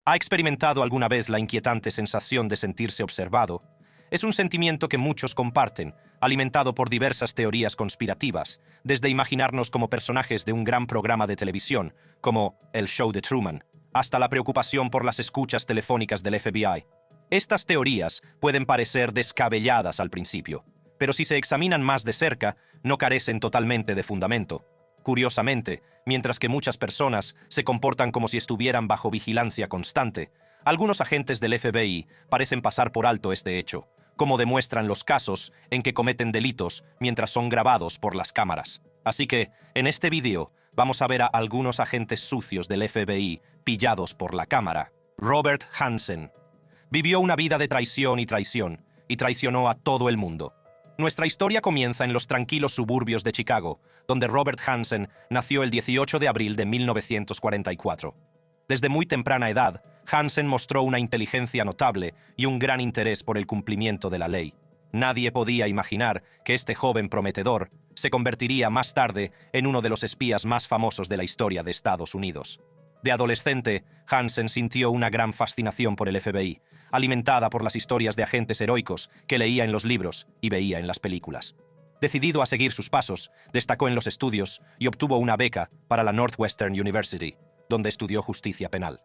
¿Ha experimentado alguna vez la inquietante sensación de sentirse observado? Es un sentimiento que muchos comparten, alimentado por diversas teorías conspirativas, desde imaginarnos como personajes de un gran programa de televisión, como El Show de Truman, hasta la preocupación por las escuchas telefónicas del FBI. Estas teorías pueden parecer descabelladas al principio, pero si se examinan más de cerca, no carecen totalmente de fundamento. Curiosamente, mientras que muchas personas se comportan como si estuvieran bajo vigilancia constante, algunos agentes del FBI parecen pasar por alto este hecho, como demuestran los casos en que cometen delitos mientras son grabados por las cámaras. Así que, en este vídeo, vamos a ver a algunos agentes sucios del FBI pillados por la cámara. Robert Hansen vivió una vida de traición y traicionó a todo el mundo. Nuestra historia comienza en los tranquilos suburbios de Chicago, donde Robert Hansen nació el 18 de abril de 1944. Desde muy temprana edad, Hansen mostró una inteligencia notable y un gran interés por el cumplimiento de la ley. Nadie podía imaginar que este joven prometedor se convertiría más tarde en uno de los espías más famosos de la historia de Estados Unidos. De adolescente, Hansen sintió una gran fascinación por el FBI, alimentada por las historias de agentes heroicos que leía en los libros y veía en las películas. Decidido a seguir sus pasos, destacó en los estudios y obtuvo una beca para la Northwestern University, donde estudió justicia penal.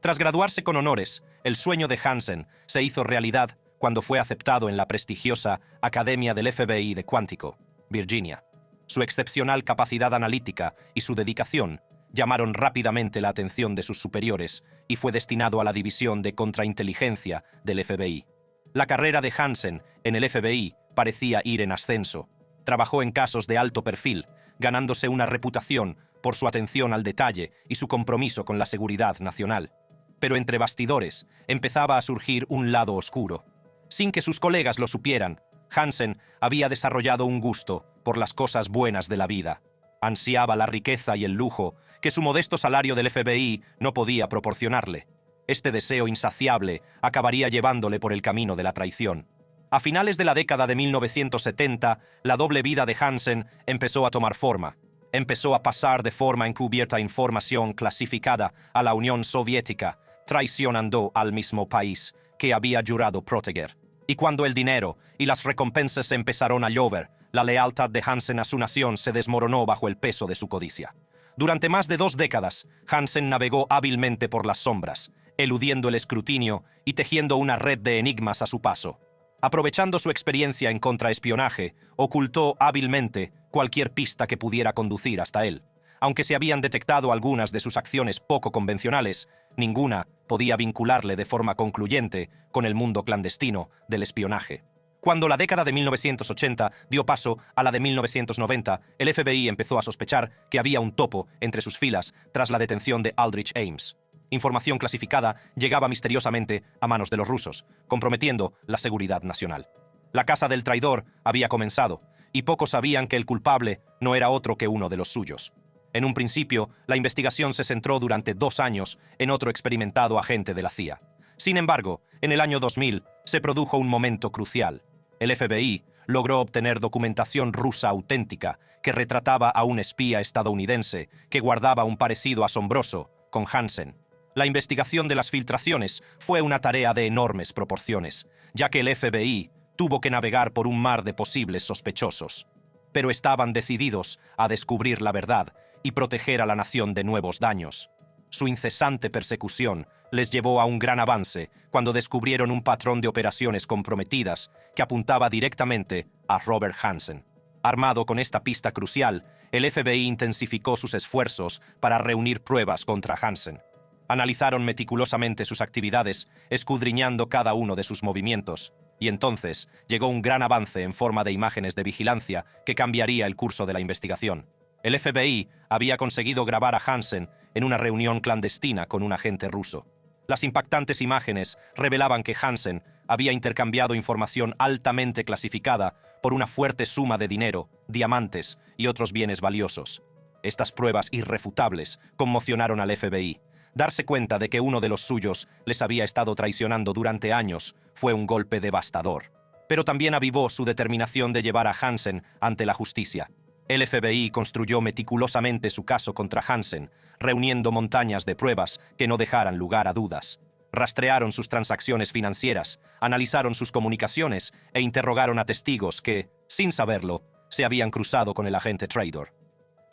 Tras graduarse con honores, el sueño de Hansen se hizo realidad cuando fue aceptado en la prestigiosa Academia del FBI de Quantico, Virginia. Su excepcional capacidad analítica y su dedicación llamaron rápidamente la atención de sus superiores y fue destinado a la división de contrainteligencia del FBI. La carrera de Hansen en el FBI parecía ir en ascenso. Trabajó en casos de alto perfil, ganándose una reputación por su atención al detalle y su compromiso con la seguridad nacional. Pero entre bastidores empezaba a surgir un lado oscuro. Sin que sus colegas lo supieran, Hansen había desarrollado un gusto por las cosas buenas de la vida. Ansiaba la riqueza y el lujo que su modesto salario del FBI no podía proporcionarle. Este deseo insaciable acabaría llevándole por el camino de la traición. A finales de la década de 1970, la doble vida de Hansen empezó a tomar forma. Empezó a pasar de forma encubierta información clasificada a la Unión Soviética, traicionando al mismo país que había jurado proteger. Y cuando el dinero y las recompensas empezaron a llover, la lealtad de Hansen a su nación se desmoronó bajo el peso de su codicia. Durante más de 2 décadas, Hansen navegó hábilmente por las sombras, eludiendo el escrutinio y tejiendo una red de enigmas a su paso. Aprovechando su experiencia en contraespionaje, ocultó hábilmente cualquier pista que pudiera conducir hasta él. Aunque se habían detectado algunas de sus acciones poco convencionales, ninguna podía vincularle de forma concluyente con el mundo clandestino del espionaje. Cuando la década de 1980 dio paso a la de 1990, el FBI empezó a sospechar que había un topo entre sus filas tras la detención de Aldrich Ames. Información clasificada llegaba misteriosamente a manos de los rusos, comprometiendo la seguridad nacional. La caza del traidor había comenzado, y pocos sabían que el culpable no era otro que uno de los suyos. En un principio, la investigación se centró durante 2 años en otro experimentado agente de la CIA. Sin embargo, en el año 2000 se produjo un momento crucial. El FBI logró obtener documentación rusa auténtica que retrataba a un espía estadounidense que guardaba un parecido asombroso con Hansen. La investigación de las filtraciones fue una tarea de enormes proporciones, ya que el FBI tuvo que navegar por un mar de posibles sospechosos. Pero estaban decididos a descubrir la verdad y proteger a la nación de nuevos daños. Su incesante persecución les llevó a un gran avance cuando descubrieron un patrón de operaciones comprometidas que apuntaba directamente a Robert Hansen. Armado con esta pista crucial, el FBI intensificó sus esfuerzos para reunir pruebas contra Hansen. Analizaron meticulosamente sus actividades, escudriñando cada uno de sus movimientos, y entonces llegó un gran avance en forma de imágenes de vigilancia que cambiaría el curso de la investigación. El FBI había conseguido grabar a Hansen en una reunión clandestina con un agente ruso. Las impactantes imágenes revelaban que Hansen había intercambiado información altamente clasificada por una fuerte suma de dinero, diamantes y otros bienes valiosos. Estas pruebas irrefutables conmocionaron al FBI. Darse cuenta de que uno de los suyos les había estado traicionando durante años fue un golpe devastador. Pero también avivó su determinación de llevar a Hansen ante la justicia. El FBI construyó meticulosamente su caso contra Hansen, reuniendo montañas de pruebas que no dejaran lugar a dudas. Rastrearon sus transacciones financieras, analizaron sus comunicaciones e interrogaron a testigos que, sin saberlo, se habían cruzado con el agente Traidor.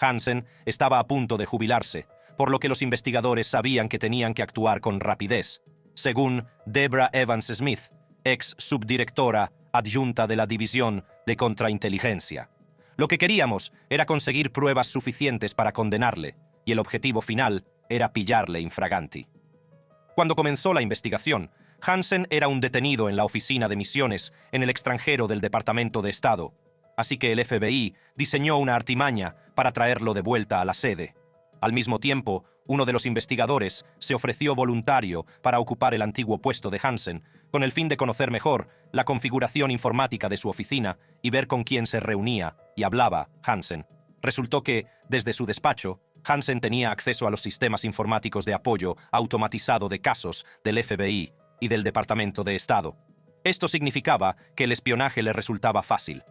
Hansen estaba a punto de jubilarse, por lo que los investigadores sabían que tenían que actuar con rapidez, según Deborah Evans Smith, ex subdirectora adjunta de la División de Contrainteligencia. Lo que queríamos era conseguir pruebas suficientes para condenarle, y el objetivo final era pillarle infraganti. Cuando comenzó la investigación, Hansen era un detenido en la oficina de misiones en el extranjero del Departamento de Estado, así que el FBI diseñó una artimaña para traerlo de vuelta a la sede. Al mismo tiempo, uno de los investigadores se ofreció voluntario para ocupar el antiguo puesto de Hansen, con el fin de conocer mejor la configuración informática de su oficina y ver con quién se reunía y hablaba Hansen. Resultó que, desde su despacho, Hansen tenía acceso a los sistemas informáticos de apoyo automatizado de casos del FBI y del Departamento de Estado. Esto significaba que el espionaje le resultaba fácil.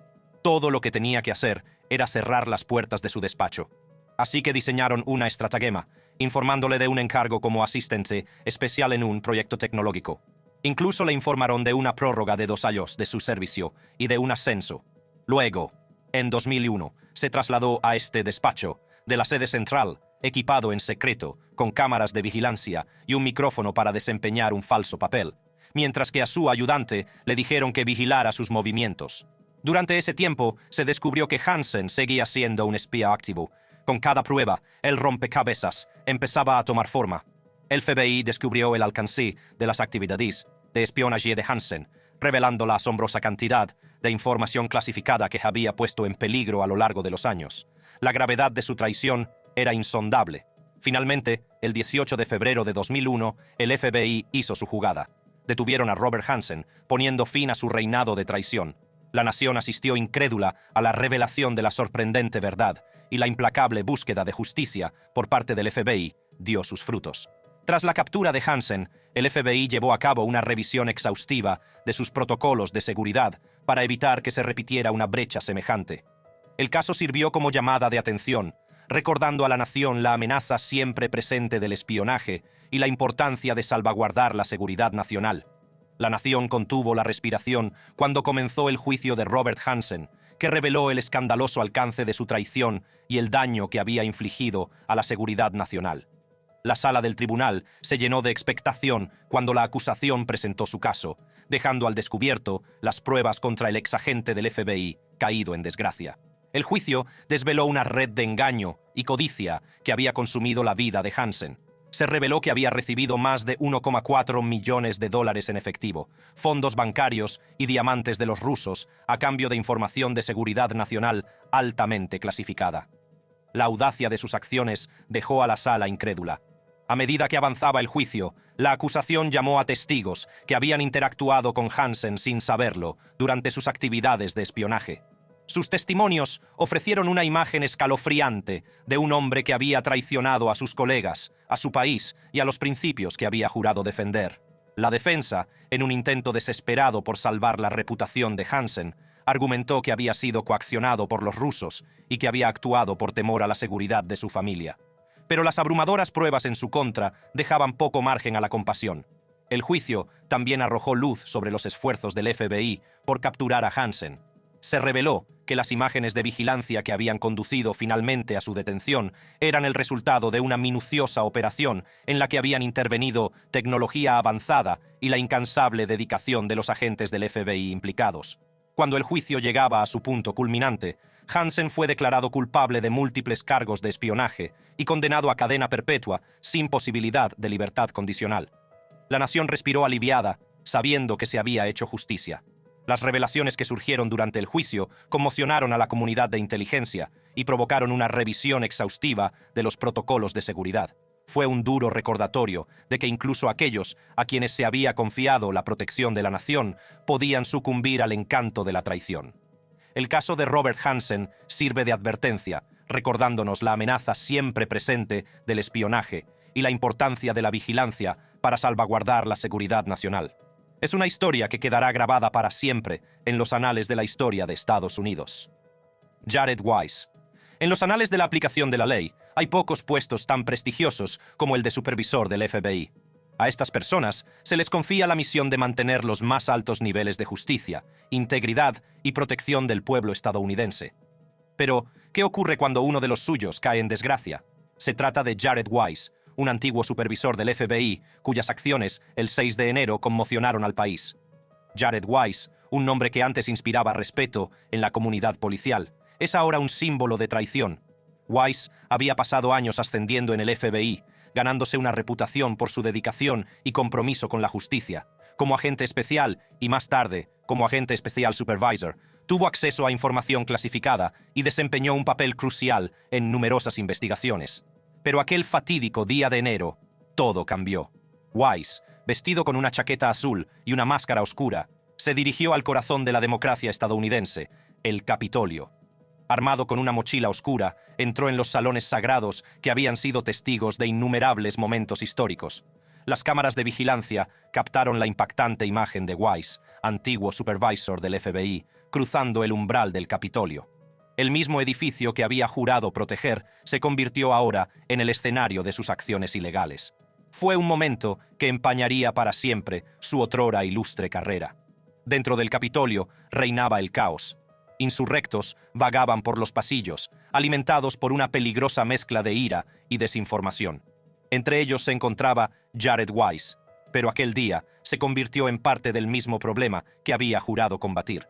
Todo lo que tenía que hacer era cerrar las puertas de su despacho. Así que diseñaron una estratagema, informándole de un encargo como asistente especial en un proyecto tecnológico. Incluso le informaron de una prórroga de 2 años de su servicio y de un ascenso. Luego, en 2001, se trasladó a este despacho, de la sede central, equipado en secreto, con cámaras de vigilancia y un micrófono para desempeñar un falso papel, mientras que a su ayudante le dijeron que vigilara sus movimientos. Durante ese tiempo, se descubrió que Hansen seguía siendo un espía activo. Con cada prueba, el rompecabezas empezaba a tomar forma. El FBI descubrió el alcance de las actividades de espionaje de Hansen, revelando la asombrosa cantidad de información clasificada que había puesto en peligro a lo largo de los años. La gravedad de su traición era insondable. Finalmente, el 18 de febrero de 2001, el FBI hizo su jugada. Detuvieron a Robert Hansen, poniendo fin a su reinado de traición. La nación asistió incrédula a la revelación de la sorprendente verdad, y la implacable búsqueda de justicia por parte del FBI dio sus frutos. Tras la captura de Hansen, el FBI llevó a cabo una revisión exhaustiva de sus protocolos de seguridad para evitar que se repitiera una brecha semejante. El caso sirvió como llamada de atención, recordando a la nación la amenaza siempre presente del espionaje y la importancia de salvaguardar la seguridad nacional. La nación contuvo la respiración cuando comenzó el juicio de Robert Hansen, que reveló el escandaloso alcance de su traición y el daño que había infligido a la seguridad nacional. La sala del tribunal se llenó de expectación cuando la acusación presentó su caso, dejando al descubierto las pruebas contra el exagente del FBI caído en desgracia. El juicio desveló una red de engaño y codicia que había consumido la vida de Hansen. Se reveló que había recibido más de 1,4 millones de dólares en efectivo, fondos bancarios y diamantes de los rusos a cambio de información de seguridad nacional altamente clasificada. La audacia de sus acciones dejó a la sala incrédula. A medida que avanzaba el juicio, la acusación llamó a testigos que habían interactuado con Hansen sin saberlo durante sus actividades de espionaje. Sus testimonios ofrecieron una imagen escalofriante de un hombre que había traicionado a sus colegas, a su país y a los principios que había jurado defender. La defensa, en un intento desesperado por salvar la reputación de Hansen, argumentó que había sido coaccionado por los rusos y que había actuado por temor a la seguridad de su familia. Pero las abrumadoras pruebas en su contra dejaban poco margen a la compasión. El juicio también arrojó luz sobre los esfuerzos del FBI por capturar a Hansen. Se reveló que las imágenes de vigilancia que habían conducido finalmente a su detención eran el resultado de una minuciosa operación en la que habían intervenido tecnología avanzada y la incansable dedicación de los agentes del FBI implicados. Cuando el juicio llegaba a su punto culminante, Hansen fue declarado culpable de múltiples cargos de espionaje y condenado a cadena perpetua sin posibilidad de libertad condicional. La nación respiró aliviada, sabiendo que se había hecho justicia. Las revelaciones que surgieron durante el juicio conmocionaron a la comunidad de inteligencia y provocaron una revisión exhaustiva de los protocolos de seguridad. Fue un duro recordatorio de que incluso aquellos a quienes se había confiado la protección de la nación podían sucumbir al encanto de la traición. El caso de Robert Hansen sirve de advertencia, recordándonos la amenaza siempre presente del espionaje y la importancia de la vigilancia para salvaguardar la seguridad nacional. Es una historia que quedará grabada para siempre en los anales de la historia de Estados Unidos. Jared Weiss. En los anales de la aplicación de la ley, hay pocos puestos tan prestigiosos como el de supervisor del FBI. A estas personas se les confía la misión de mantener los más altos niveles de justicia, integridad y protección del pueblo estadounidense. Pero, ¿qué ocurre cuando uno de los suyos cae en desgracia? Se trata de Jared Weiss, un antiguo supervisor del FBI, cuyas acciones, el 6 de enero, conmocionaron al país. Jared Weiss, un nombre que antes inspiraba respeto en la comunidad policial, es ahora un símbolo de traición. Weiss había pasado años ascendiendo en el FBI, ganándose una reputación por su dedicación y compromiso con la justicia. Como agente especial y más tarde, como agente especial supervisor, tuvo acceso a información clasificada y desempeñó un papel crucial en numerosas investigaciones. Pero aquel fatídico día de enero, todo cambió. Weiss, vestido con una chaqueta azul y una máscara oscura, se dirigió al corazón de la democracia estadounidense, el Capitolio. Armado con una mochila oscura, entró en los salones sagrados que habían sido testigos de innumerables momentos históricos. Las cámaras de vigilancia captaron la impactante imagen de Weiss, antiguo supervisor del FBI, cruzando el umbral del Capitolio. El mismo edificio que había jurado proteger se convirtió ahora en el escenario de sus acciones ilegales. Fue un momento que empañaría para siempre su otrora ilustre carrera. Dentro del Capitolio reinaba el caos. Insurrectos vagaban por los pasillos, alimentados por una peligrosa mezcla de ira y desinformación. Entre ellos se encontraba Jared Weiss, pero aquel día se convirtió en parte del mismo problema que había jurado combatir.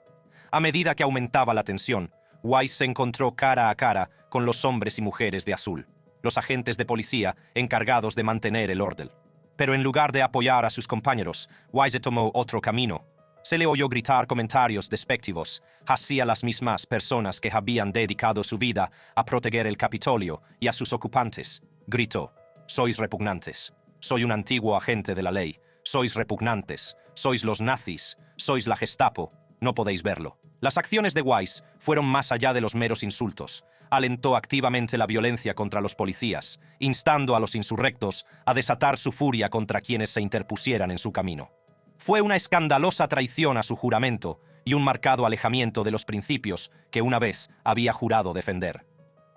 A medida que aumentaba la tensión, Weiss se encontró cara a cara con los hombres y mujeres de azul, los agentes de policía encargados de mantener el orden. Pero en lugar de apoyar a sus compañeros, Weiss tomó otro camino. Se le oyó gritar comentarios despectivos hacia las mismas personas que habían dedicado su vida a proteger el Capitolio y a sus ocupantes. Gritó: «Sois repugnantes. Soy un antiguo agente de la ley. Sois repugnantes. Sois los nazis. Sois la Gestapo. No podéis verlo». Las acciones de Weiss fueron más allá de los meros insultos. Alentó activamente la violencia contra los policías, instando a los insurrectos a desatar su furia contra quienes se interpusieran en su camino. Fue una escandalosa traición a su juramento y un marcado alejamiento de los principios que una vez había jurado defender.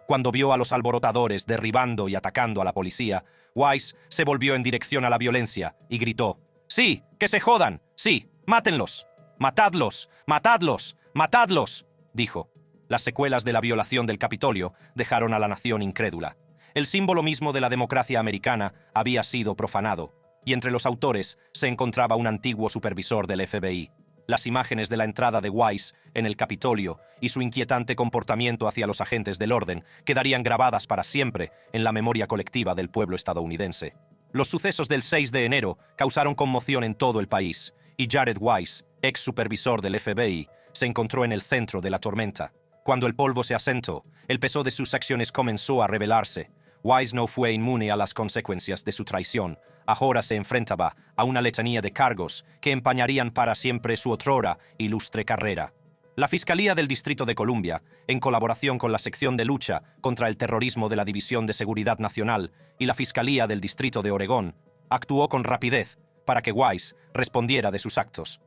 Cuando vio a los alborotadores derribando y atacando a la policía, Weiss se volvió en dirección a la violencia y gritó: «¡Sí, que se jodan! ¡Sí, mátenlos! ¡Matadlos! ¡Matadlos! ¡Matadlos!», dijo. Las secuelas de la violación del Capitolio dejaron a la nación incrédula. El símbolo mismo de la democracia americana había sido profanado, y entre los autores se encontraba un antiguo supervisor del FBI. Las imágenes de la entrada de Weiss en el Capitolio y su inquietante comportamiento hacia los agentes del orden quedarían grabadas para siempre en la memoria colectiva del pueblo estadounidense. Los sucesos del 6 de enero causaron conmoción en todo el país, y Jared Weiss, ex supervisor del FBI, se encontró en el centro de la tormenta. Cuando el polvo se asentó, el peso de sus acciones comenzó a revelarse. Weiss no fue inmune a las consecuencias de su traición. Ahora se enfrentaba a una letanía de cargos que empañarían para siempre su otrora ilustre carrera. La Fiscalía del Distrito de Columbia, en colaboración con la Sección de Lucha contra el Terrorismo de la División de Seguridad Nacional y la Fiscalía del Distrito de Oregón, actuó con rapidez para que Weiss respondiera de sus actos.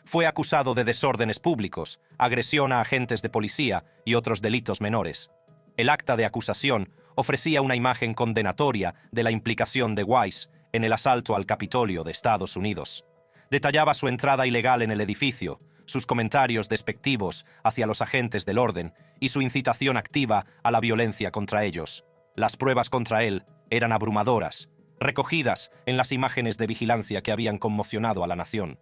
Fue acusado de desórdenes públicos, agresión a agentes de policía y otros delitos menores. El acta de acusación ofrecía una imagen condenatoria de la implicación de Weiss en el asalto al Capitolio de Estados Unidos. Detallaba su entrada ilegal en el edificio, sus comentarios despectivos hacia los agentes del orden y su incitación activa a la violencia contra ellos. Las pruebas contra él eran abrumadoras, recogidas en las imágenes de vigilancia que habían conmocionado a la nación.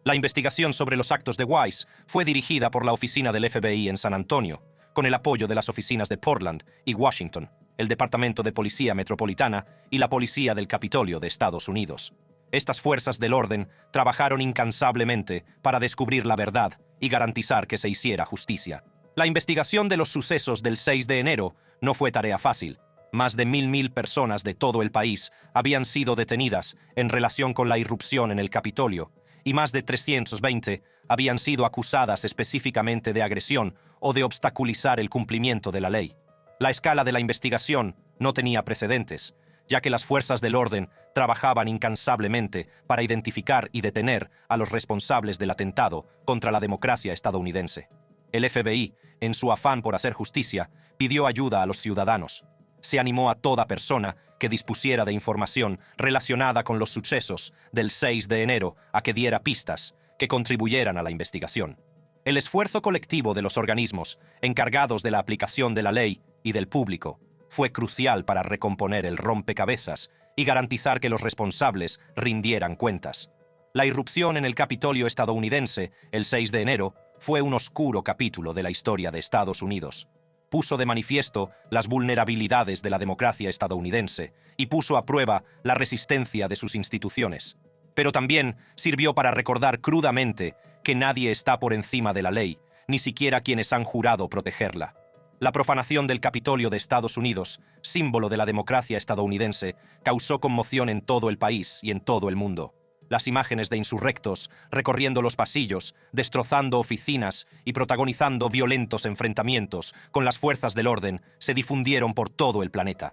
La investigación sobre los actos de Weiss fue dirigida por la oficina del FBI en San Antonio, con el apoyo de las oficinas de Portland y Washington, el Departamento de Policía Metropolitana y la Policía del Capitolio de Estados Unidos. Estas fuerzas del orden trabajaron incansablemente para descubrir la verdad y garantizar que se hiciera justicia. La investigación de los sucesos del 6 de enero no fue tarea fácil. Más de 1.000 personas de todo el país habían sido detenidas en relación con la irrupción en el Capitolio, y más de 320 habían sido acusadas específicamente de agresión o de obstaculizar el cumplimiento de la ley. La escala de la investigación no tenía precedentes, ya que las fuerzas del orden trabajaban incansablemente para identificar y detener a los responsables del atentado contra la democracia estadounidense. El FBI, en su afán por hacer justicia, pidió ayuda a los ciudadanos. Se animó a toda persona que dispusiera de información relacionada con los sucesos del 6 de enero a que diera pistas que contribuyeran a la investigación. El esfuerzo colectivo de los organismos encargados de la aplicación de la ley y del público fue crucial para recomponer el rompecabezas y garantizar que los responsables rindieran cuentas. La irrupción en el Capitolio estadounidense, el 6 de enero, fue un oscuro capítulo de la historia de Estados Unidos. Puso de manifiesto las vulnerabilidades de la democracia estadounidense y puso a prueba la resistencia de sus instituciones. Pero también sirvió para recordar crudamente que nadie está por encima de la ley, ni siquiera quienes han jurado protegerla. La profanación del Capitolio de Estados Unidos, símbolo de la democracia estadounidense, causó conmoción en todo el país y en todo el mundo. Las imágenes de insurrectos recorriendo los pasillos, destrozando oficinas y protagonizando violentos enfrentamientos con las fuerzas del orden se difundieron por todo el planeta.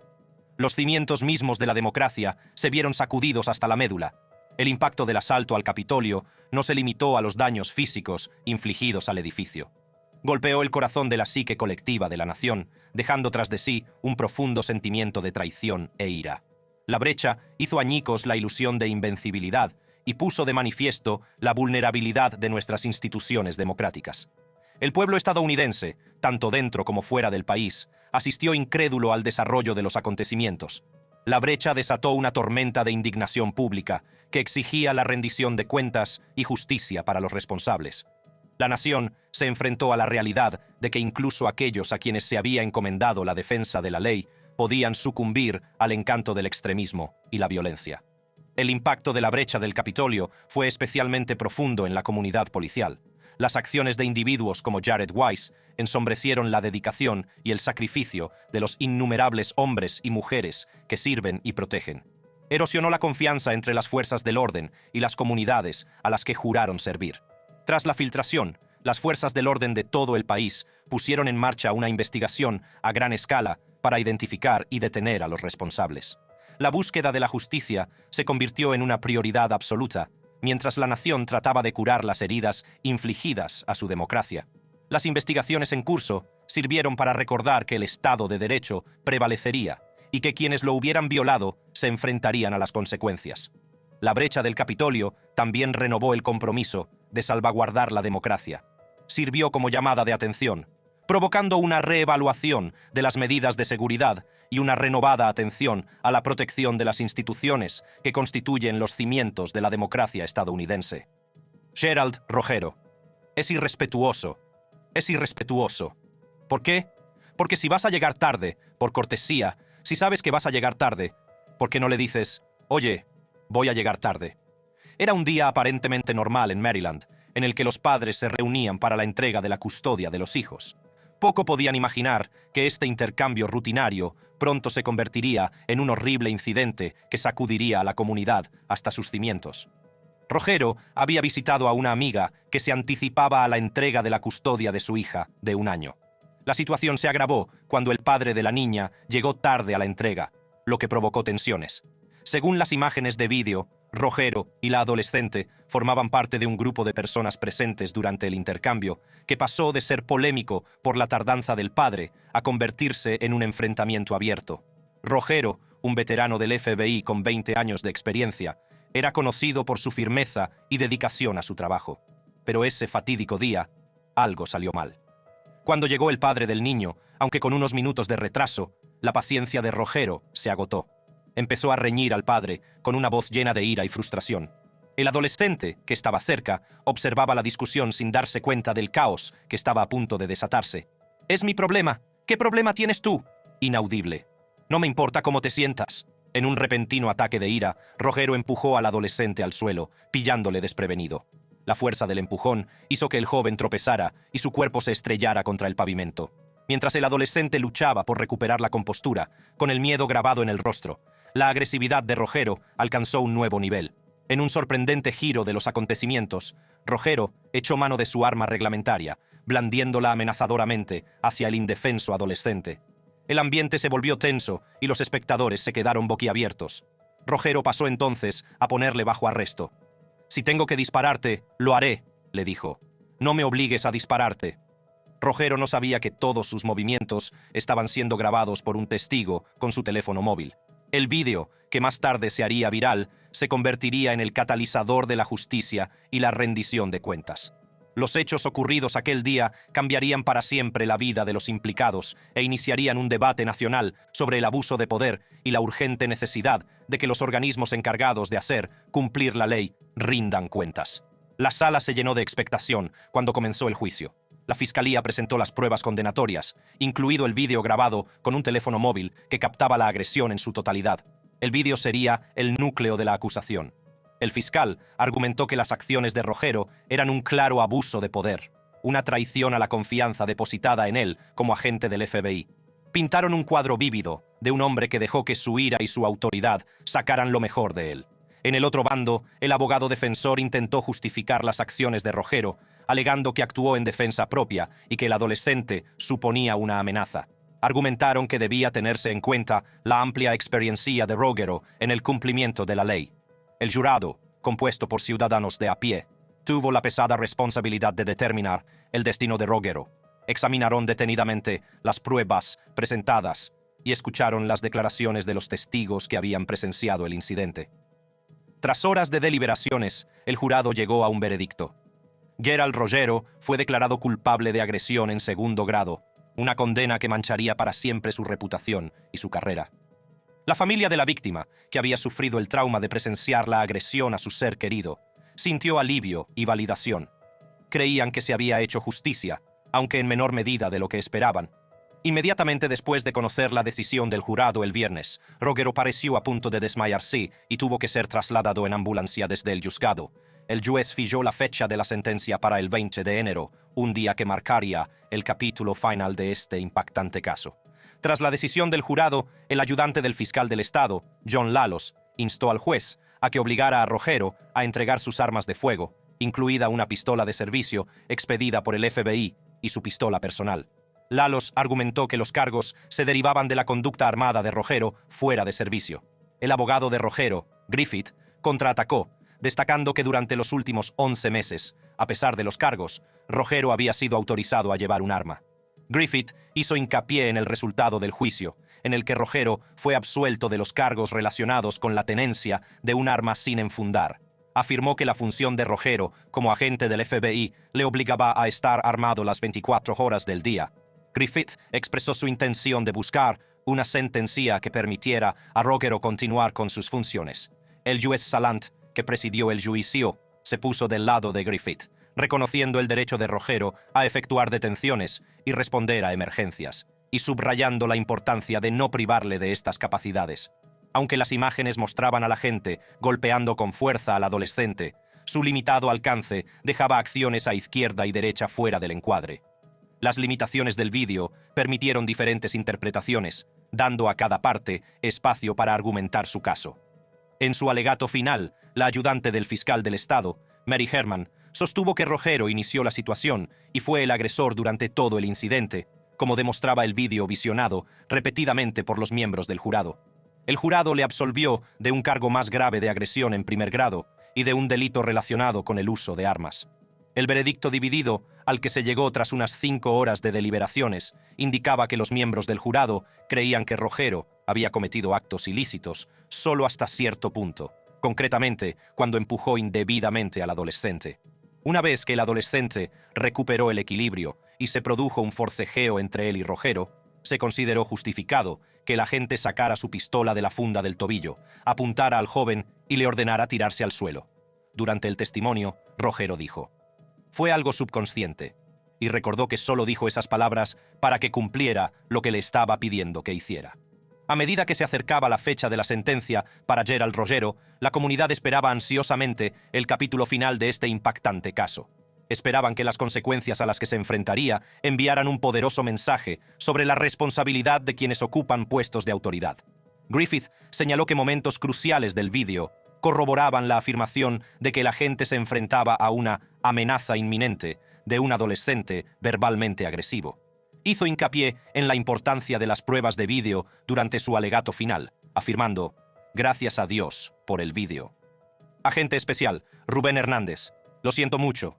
Los cimientos mismos de la democracia se vieron sacudidos hasta la médula. El impacto del asalto al Capitolio no se limitó a los daños físicos infligidos al edificio. Golpeó el corazón de la psique colectiva de la nación, dejando tras de sí un profundo sentimiento de traición e ira. La brecha hizo añicos la ilusión de invencibilidad y puso de manifiesto la vulnerabilidad de nuestras instituciones democráticas. El pueblo estadounidense, tanto dentro como fuera del país, asistió incrédulo al desarrollo de los acontecimientos. La brecha desató una tormenta de indignación pública que exigía la rendición de cuentas y justicia para los responsables. La nación se enfrentó a la realidad de que incluso aquellos a quienes se había encomendado la defensa de la ley podían sucumbir al encanto del extremismo y la violencia. El impacto de la brecha del Capitolio fue especialmente profundo en la comunidad policial. Las acciones de individuos como Jared Weiss ensombrecieron la dedicación y el sacrificio de los innumerables hombres y mujeres que sirven y protegen. Erosionó la confianza entre las fuerzas del orden y las comunidades a las que juraron servir. Tras la filtración, las fuerzas del orden de todo el país pusieron en marcha una investigación a gran escala para identificar y detener a los responsables. La búsqueda de la justicia se convirtió en una prioridad absoluta, mientras la nación trataba de curar las heridas infligidas a su democracia. Las investigaciones en curso sirvieron para recordar que el Estado de Derecho prevalecería y que quienes lo hubieran violado se enfrentarían a las consecuencias. La brecha del Capitolio también renovó el compromiso de salvaguardar la democracia. Sirvió como llamada de atención, provocando una reevaluación de las medidas de seguridad y una renovada atención a la protección de las instituciones que constituyen los cimientos de la democracia estadounidense. Gerald Rogero. Es irrespetuoso. ¿Por qué? Porque si vas a llegar tarde, por cortesía, si sabes que vas a llegar tarde, ¿por qué no le dices, oye, voy a llegar tarde? Era un día aparentemente normal en Maryland, en el que los padres se reunían para la entrega de la custodia de los hijos. Poco podían imaginar que este intercambio rutinario pronto se convertiría en un horrible incidente que sacudiría a la comunidad hasta sus cimientos. Rogero había visitado a una amiga que se anticipaba a la entrega de la custodia de su hija de 1 año. La situación se agravó cuando el padre de la niña llegó tarde a la entrega, lo que provocó tensiones. Según las imágenes de vídeo, Rogero y la adolescente formaban parte de un grupo de personas presentes durante el intercambio, que pasó de ser polémico por la tardanza del padre a convertirse en un enfrentamiento abierto. Rogero, un veterano del FBI con 20 años de experiencia, era conocido por su firmeza y dedicación a su trabajo. Pero ese fatídico día, algo salió mal. Cuando llegó el padre del niño, aunque con unos minutos de retraso, la paciencia de Rogero se agotó. Empezó a reñir al padre, con una voz llena de ira y frustración. El adolescente, que estaba cerca, observaba la discusión sin darse cuenta del caos que estaba a punto de desatarse. «Es mi problema. ¿Qué problema tienes tú?» Inaudible. «No me importa cómo te sientas». En un repentino ataque de ira, Rogero empujó al adolescente al suelo, pillándole desprevenido. La fuerza del empujón hizo que el joven tropezara y su cuerpo se estrellara contra el pavimento. Mientras el adolescente luchaba por recuperar la compostura, con el miedo grabado en el rostro, la agresividad de Rogero alcanzó un nuevo nivel. En un sorprendente giro de los acontecimientos, Rogero echó mano de su arma reglamentaria, blandiéndola amenazadoramente hacia el indefenso adolescente. El ambiente se volvió tenso y los espectadores se quedaron boquiabiertos. Rogero pasó entonces a ponerle bajo arresto. «Si tengo que dispararte, lo haré», le dijo. «No me obligues a dispararte». Rogero no sabía que todos sus movimientos estaban siendo grabados por un testigo con su teléfono móvil. El vídeo, que más tarde se haría viral, se convertiría en el catalizador de la justicia y la rendición de cuentas. Los hechos ocurridos aquel día cambiarían para siempre la vida de los implicados e iniciarían un debate nacional sobre el abuso de poder y la urgente necesidad de que los organismos encargados de hacer cumplir la ley rindan cuentas. La sala se llenó de expectación cuando comenzó el juicio. La fiscalía presentó las pruebas condenatorias, incluido el vídeo grabado con un teléfono móvil que captaba la agresión en su totalidad. El vídeo sería el núcleo de la acusación. El fiscal argumentó que las acciones de Rogero eran un claro abuso de poder, una traición a la confianza depositada en él como agente del FBI. Pintaron un cuadro vívido de un hombre que dejó que su ira y su autoridad sacaran lo mejor de él. En el otro bando, el abogado defensor intentó justificar las acciones de Rogero, alegando que actuó en defensa propia y que el adolescente suponía una amenaza. Argumentaron que debía tenerse en cuenta la amplia experiencia de Rogero en el cumplimiento de la ley. El jurado, compuesto por ciudadanos de a pie, tuvo la pesada responsabilidad de determinar el destino de Rogero. Examinaron detenidamente las pruebas presentadas y escucharon las declaraciones de los testigos que habían presenciado el incidente. Tras horas de deliberaciones, el jurado llegó a un veredicto. Gerald Rogero fue declarado culpable de agresión en segundo grado, una condena que mancharía para siempre su reputación y su carrera. La familia de la víctima, que había sufrido el trauma de presenciar la agresión a su ser querido, sintió alivio y validación. Creían que se había hecho justicia, aunque en menor medida de lo que esperaban. Inmediatamente después de conocer la decisión del jurado el viernes, Rogero pareció a punto de desmayarse y tuvo que ser trasladado en ambulancia desde el juzgado. El juez fijó la fecha de la sentencia para el 20 de enero, un día que marcaría el capítulo final de este impactante caso. Tras la decisión del jurado, el ayudante del fiscal del estado, John Lalos, instó al juez a que obligara a Rogero a entregar sus armas de fuego, incluida una pistola de servicio expedida por el FBI y su pistola personal. Lalos argumentó que los cargos se derivaban de la conducta armada de Rogero fuera de servicio. El abogado de Rogero, Griffith, contraatacó, destacando que durante los últimos 11 meses, a pesar de los cargos, Rogero había sido autorizado a llevar un arma. Griffith hizo hincapié en el resultado del juicio, en el que Rogero fue absuelto de los cargos relacionados con la tenencia de un arma sin enfundar. Afirmó que la función de Rogero como agente del FBI le obligaba a estar armado las 24 horas del día. Griffith expresó su intención de buscar una sentencia que permitiera a Rogero continuar con sus funciones. El juez Salant, que presidió el juicio, se puso del lado de Griffith, reconociendo el derecho de Rogero a efectuar detenciones y responder a emergencias, y subrayando la importancia de no privarle de estas capacidades. Aunque las imágenes mostraban a la gente golpeando con fuerza al adolescente, su limitado alcance dejaba acciones a izquierda y derecha fuera del encuadre. Las limitaciones del vídeo permitieron diferentes interpretaciones, dando a cada parte espacio para argumentar su caso. En su alegato final, la ayudante del fiscal del estado, Mary Herman, sostuvo que Rogero inició la situación y fue el agresor durante todo el incidente, como demostraba el vídeo visionado repetidamente por los miembros del jurado. El jurado le absolvió de un cargo más grave de agresión en primer grado y de un delito relacionado con el uso de armas. El veredicto dividido, al que se llegó tras unas 5 horas de deliberaciones, indicaba que los miembros del jurado creían que Rogero había cometido actos ilícitos solo hasta cierto punto, concretamente cuando empujó indebidamente al adolescente. Una vez que el adolescente recuperó el equilibrio y se produjo un forcejeo entre él y Rogero, se consideró justificado que el agente sacara su pistola de la funda del tobillo, apuntara al joven y le ordenara tirarse al suelo. Durante el testimonio, Rogero dijo: «Fue algo subconsciente», y recordó que solo dijo esas palabras para que cumpliera lo que le estaba pidiendo que hiciera. A medida que se acercaba la fecha de la sentencia para Gerald Rogero, la comunidad esperaba ansiosamente el capítulo final de este impactante caso. Esperaban que las consecuencias a las que se enfrentaría enviaran un poderoso mensaje sobre la responsabilidad de quienes ocupan puestos de autoridad. Griffith señaló que momentos cruciales del vídeo corroboraban la afirmación de que el agente se enfrentaba a una amenaza inminente de un adolescente verbalmente agresivo. Hizo hincapié en la importancia de las pruebas de vídeo durante su alegato final, afirmando: «Gracias a Dios por el vídeo». Agente especial, Rubén Hernández: lo siento mucho,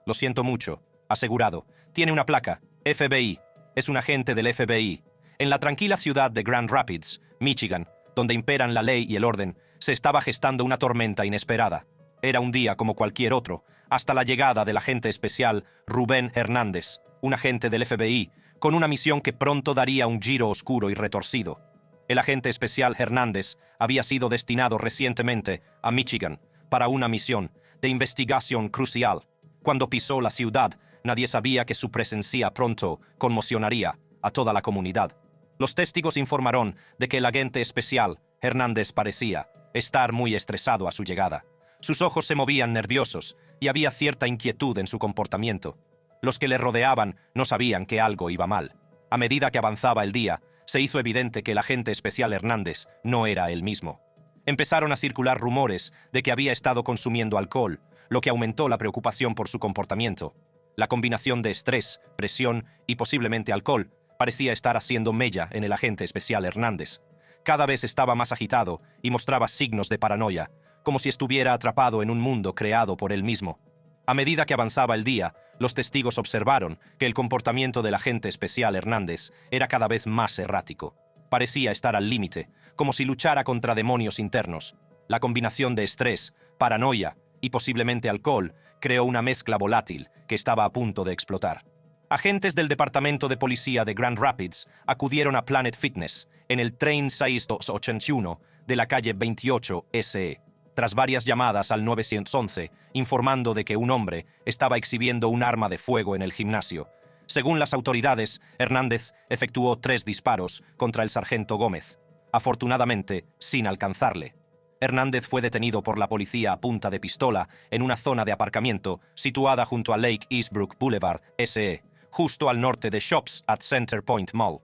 asegurado. Tiene una placa. FBI. Es un agente del FBI. En la tranquila ciudad de Grand Rapids, Michigan, donde imperan la ley y el orden, se estaba gestando una tormenta inesperada. Era un día como cualquier otro, hasta la llegada del agente especial Rubén Hernández, un agente del FBI, con una misión que pronto daría un giro oscuro y retorcido. El agente especial Hernández había sido destinado recientemente a Michigan para una misión de investigación crucial. Cuando pisó la ciudad, nadie sabía que su presencia pronto conmocionaría a toda la comunidad. Los testigos informaron de que el agente especial Hernández parecía estar muy estresado a su llegada. Sus ojos se movían nerviosos y había cierta inquietud en su comportamiento. Los que le rodeaban no sabían que algo iba mal. A medida que avanzaba el día, se hizo evidente que el agente especial Hernández no era el mismo. Empezaron a circular rumores de que había estado consumiendo alcohol, lo que aumentó la preocupación por su comportamiento. La combinación de estrés, presión y posiblemente alcohol parecía estar haciendo mella en el agente especial Hernández. Cada vez estaba más agitado y mostraba signos de paranoia, como si estuviera atrapado en un mundo creado por él mismo. A medida que avanzaba el día, los testigos observaron que el comportamiento del agente especial Hernández era cada vez más errático. Parecía estar al límite, como si luchara contra demonios internos. La combinación de estrés, paranoia y posiblemente alcohol creó una mezcla volátil que estaba a punto de explotar. Agentes del Departamento de Policía de Grand Rapids acudieron a Planet Fitness en el Tren 681 de la calle 28 SE. Tras varias llamadas al 911, informando de que un hombre estaba exhibiendo un arma de fuego en el gimnasio. Según las autoridades, Hernández efectuó 3 disparos contra el sargento Gómez, afortunadamente sin alcanzarle. Hernández fue detenido por la policía a punta de pistola en una zona de aparcamiento situada junto a Lake Eastbrook Boulevard, SE, justo al norte de Shops at Center Point Mall.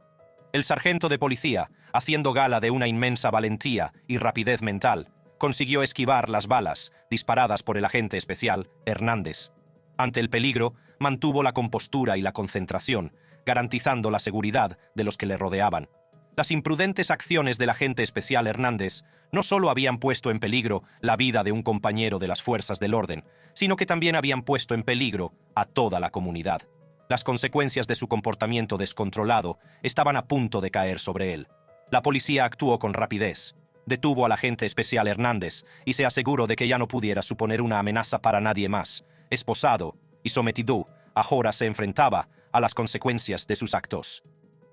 El sargento de policía, haciendo gala de una inmensa valentía y rapidez mental, consiguió esquivar las balas disparadas por el agente especial Hernández. Ante el peligro, mantuvo la compostura y la concentración, garantizando la seguridad de los que le rodeaban. Las imprudentes acciones del agente especial Hernández no solo habían puesto en peligro la vida de un compañero de las fuerzas del orden, sino que también habían puesto en peligro a toda la comunidad. Las consecuencias de su comportamiento descontrolado estaban a punto de caer sobre él. La policía actuó con rapidez. Detuvo al agente especial Hernández y se aseguró de que ya no pudiera suponer una amenaza para nadie más. Esposado y sometido, ahora se enfrentaba a las consecuencias de sus actos.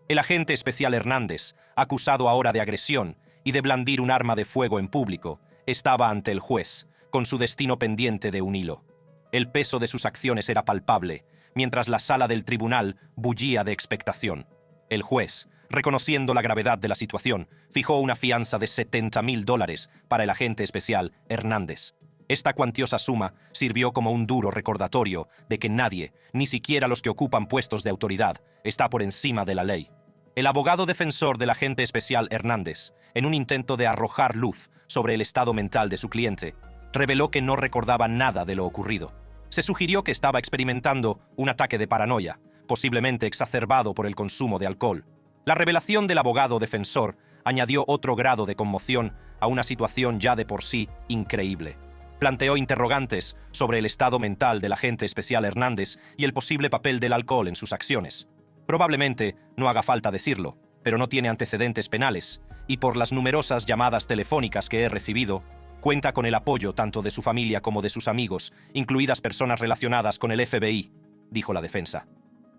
El agente especial Hernández, acusado ahora de agresión y de blandir un arma de fuego en público, estaba ante el juez, con su destino pendiente de un hilo. El peso de sus acciones era palpable, mientras la sala del tribunal bullía de expectación. El juez, reconociendo la gravedad de la situación, fijó una fianza de $70,000 para el agente especial Hernández. Esta cuantiosa suma sirvió como un duro recordatorio de que nadie, ni siquiera los que ocupan puestos de autoridad, está por encima de la ley. El abogado defensor del agente especial Hernández, en un intento de arrojar luz sobre el estado mental de su cliente, reveló que no recordaba nada de lo ocurrido. Se sugirió que estaba experimentando un ataque de paranoia, posiblemente exacerbado por el consumo de alcohol. La revelación del abogado defensor añadió otro grado de conmoción a una situación ya de por sí increíble. Planteó interrogantes sobre el estado mental del agente especial Hernández y el posible papel del alcohol en sus acciones. Probablemente no haga falta decirlo, pero no tiene antecedentes penales, y por las numerosas llamadas telefónicas que he recibido, cuenta con el apoyo tanto de su familia como de sus amigos, incluidas personas relacionadas con el FBI, dijo la defensa.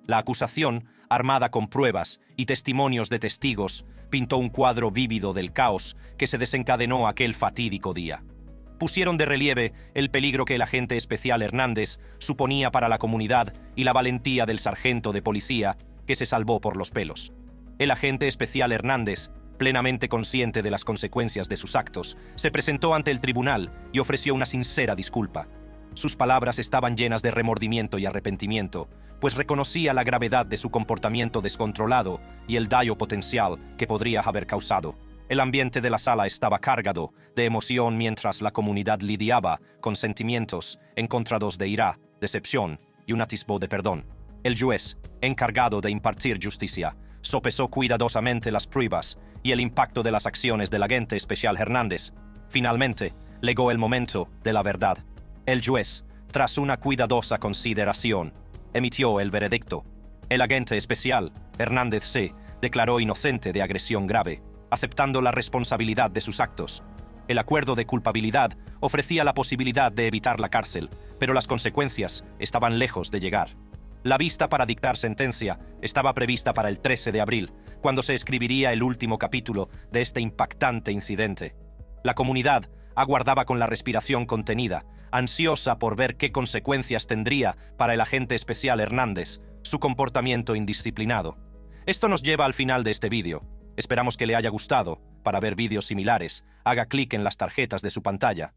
La acusación, armada con pruebas y testimonios de testigos, pintó un cuadro vívido del caos que se desencadenó aquel fatídico día. Pusieron de relieve el peligro que el agente especial Hernández suponía para la comunidad y la valentía del sargento de policía que se salvó por los pelos. El agente especial Hernández, plenamente consciente de las consecuencias de sus actos, se presentó ante el tribunal y ofreció una sincera disculpa. Sus palabras estaban llenas de remordimiento y arrepentimiento, pues reconocía la gravedad de su comportamiento descontrolado y el daño potencial que podría haber causado. El ambiente de la sala estaba cargado de emoción mientras la comunidad lidiaba con sentimientos encontrados de ira, decepción y un atisbo de perdón. El juez, encargado de impartir justicia, sopesó cuidadosamente las pruebas y el impacto de las acciones del agente especial Hernández. Finalmente, llegó el momento de la verdad. El juez, tras una cuidadosa consideración, emitió el veredicto. El agente especial, Hernández C., declaró inocente de agresión grave, aceptando la responsabilidad de sus actos. El acuerdo de culpabilidad ofrecía la posibilidad de evitar la cárcel, pero las consecuencias estaban lejos de llegar. La vista para dictar sentencia estaba prevista para el 13 de abril, cuando se escribiría el último capítulo de este impactante incidente. La comunidad aguardaba con la respiración contenida, ansiosa por ver qué consecuencias tendría para el agente especial Hernández su comportamiento indisciplinado. Esto nos lleva al final de este vídeo. Esperamos que le haya gustado. Para ver vídeos similares, haga clic en las tarjetas de su pantalla.